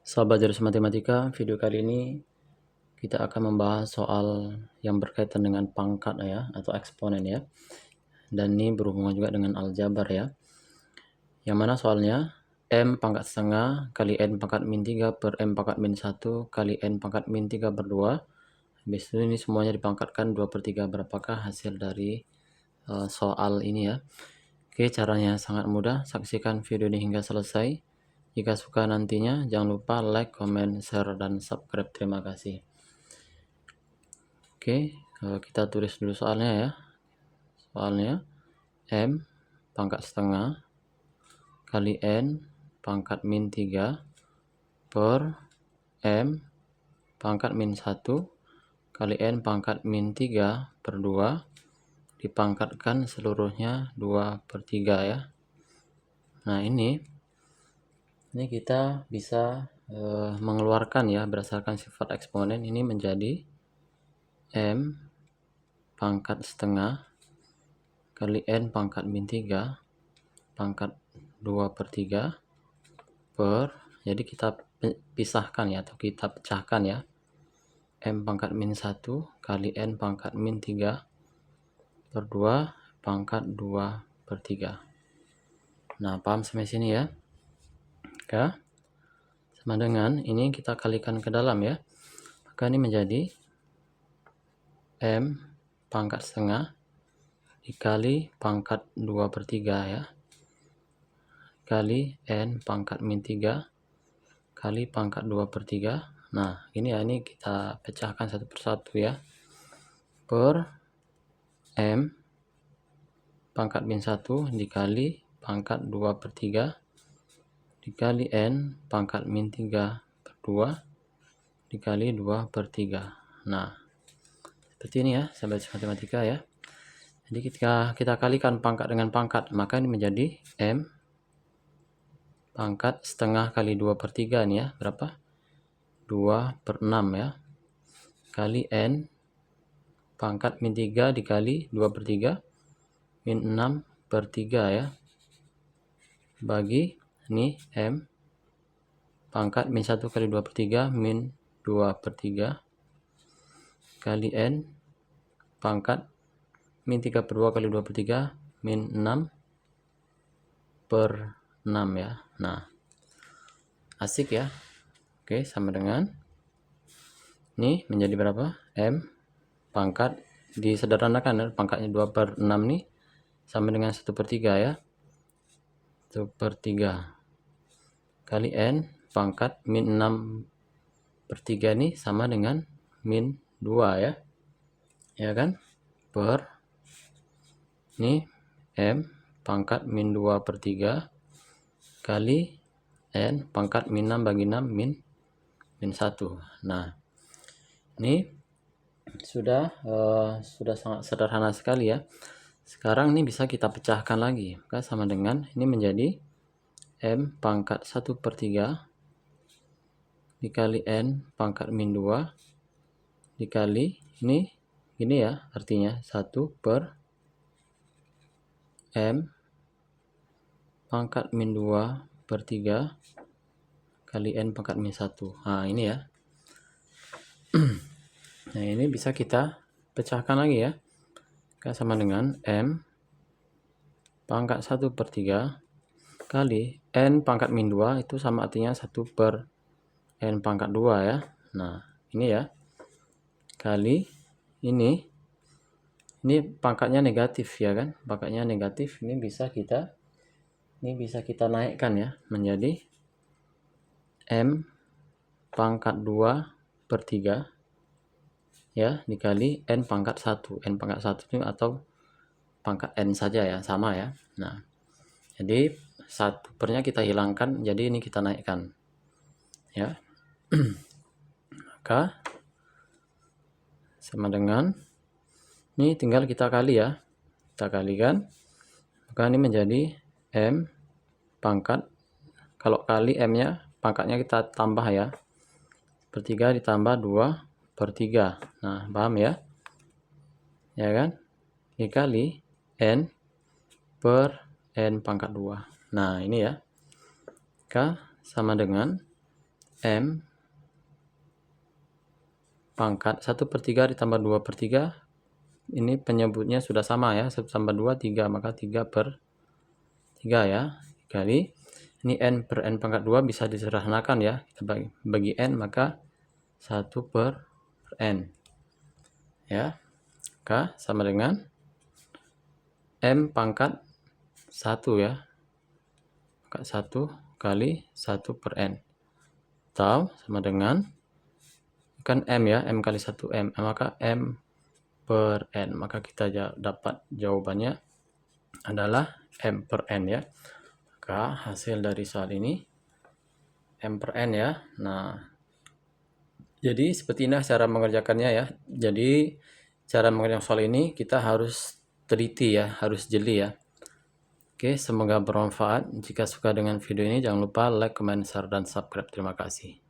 Sahabat Jurus Matematika, video kali ini kita akan membahas soal yang berkaitan dengan pangkat ya, atau eksponen ya. Dan ini berhubungan juga dengan aljabar ya. Yang mana soalnya M pangkat setengah kali N pangkat min 3 per M pangkat min 1 kali N pangkat min 3 per 2. Habis itu ini semuanya dipangkatkan 2 per 3. Berapakah hasil dari soal ini ya? Oke, caranya sangat mudah. Saksikan video ini hingga selesai. Jika suka nantinya, jangan lupa like, comment, share, dan subscribe. Terima kasih. Oke, kita tulis dulu soalnya ya. Soalnya M pangkat setengah kali N pangkat min 3 per M pangkat min 1 kali N pangkat min 3 per 2 dipangkatkan seluruhnya 2 per 3 ya. Nah ini kita bisa mengeluarkan ya berdasarkan sifat eksponen ini menjadi M pangkat setengah kali N pangkat min 3 pangkat 2 per 3 per, jadi kita pisahkan ya, atau kita pecahkan ya, M pangkat min 1 kali N pangkat min 3 per 2 pangkat 2 per 3. Nah paham sampai sini ya? Oke, sama dengan ini kita kalikan ke dalam ya, maka ini menjadi M pangkat setengah dikali pangkat 2 per 3 ya, kali N pangkat min 3 kali pangkat 2 per 3. Nah ini ya, ini kita pecahkan satu persatu ya, per M pangkat min 1 dikali pangkat 2 per 3 dikali N pangkat min 3 per 2 dikali 2 per 3. Nah seperti ini ya sahabat matematika ya. Jadi ketika kita kalikan pangkat dengan pangkat, maka ini menjadi M pangkat setengah kali 2 per 3 ini ya, berapa? 2 per 6 ya, kali N pangkat min 3 dikali 2 per 3 min 6 per 3 ya, bagi ini M pangkat min 1 kali 2 per 3 min 2 per 3 kali N pangkat min 3 per 2 kali 2 per 3 min 6 per 6 ya. Nah asik ya. Oke, sama dengan ini menjadi berapa? M pangkat disederhanakan, pangkatnya 2 per 6 nih sama dengan 1 per 3 ya, 1 per 3 kali N pangkat min 6 per 3 ini sama dengan min 2 ya, ya kan, per ini M pangkat min 2 per 3 kali N pangkat min 6 bagi 6 min 1. Nah ini sudah sangat sederhana sekali ya. Sekarang ini bisa kita pecahkan lagi, maka sama dengan ini menjadi M pangkat 1 per 3 dikali N pangkat min 2 dikali ini ya, artinya 1 per M pangkat min 2 per 3 kali N pangkat min 1. Nah ini ya. Nah ini bisa kita pecahkan lagi ya, sama dengan M pangkat 1 per 3 kali N pangkat min 2 itu sama artinya 1 per N pangkat 2 ya. Nah ini ya, kali ini pangkatnya negatif ya kan, pangkatnya negatif, ini bisa kita naikkan ya menjadi M pangkat 2 per 3 ya dikali N pangkat 1. N pangkat 1 itu atau pangkat N saja ya, sama ya. Nah jadi 1 pernya kita hilangkan, jadi ini kita naikkan ya. Maka sama dengan ini tinggal kita kali ya, kita kalikan, maka ini menjadi M pangkat, kalau kali M nya pangkatnya kita tambah ya, per 3 ditambah 2 per 3. Nah paham ya, ya kan, dikali N per N pangkat 2. Nah ini ya, maka sama dengan M pangkat 1/3 ditambah 2/3, ini penyebutnya sudah sama ya, 1 tambah 2, 3, maka 3/3 ya, dikali, ini N per N pangkat 2 bisa disederhanakan ya, kita bagi N, maka 1/N ya, maka sama dengan M pangkat 1 ya, pangkat 1 kali 1/N, atau sama dengan, kan M ya, M kali 1 M, maka M per N, maka kita dapat jawabannya adalah M per N ya. Maka hasil dari soal ini M per N ya. Nah, jadi seperti ini cara mengerjakannya ya. Jadi cara mengerjakan soal ini kita harus teliti ya, harus jeli ya. Oke, semoga bermanfaat. Jika suka dengan video ini jangan lupa like, comment, share, dan subscribe. Terima kasih.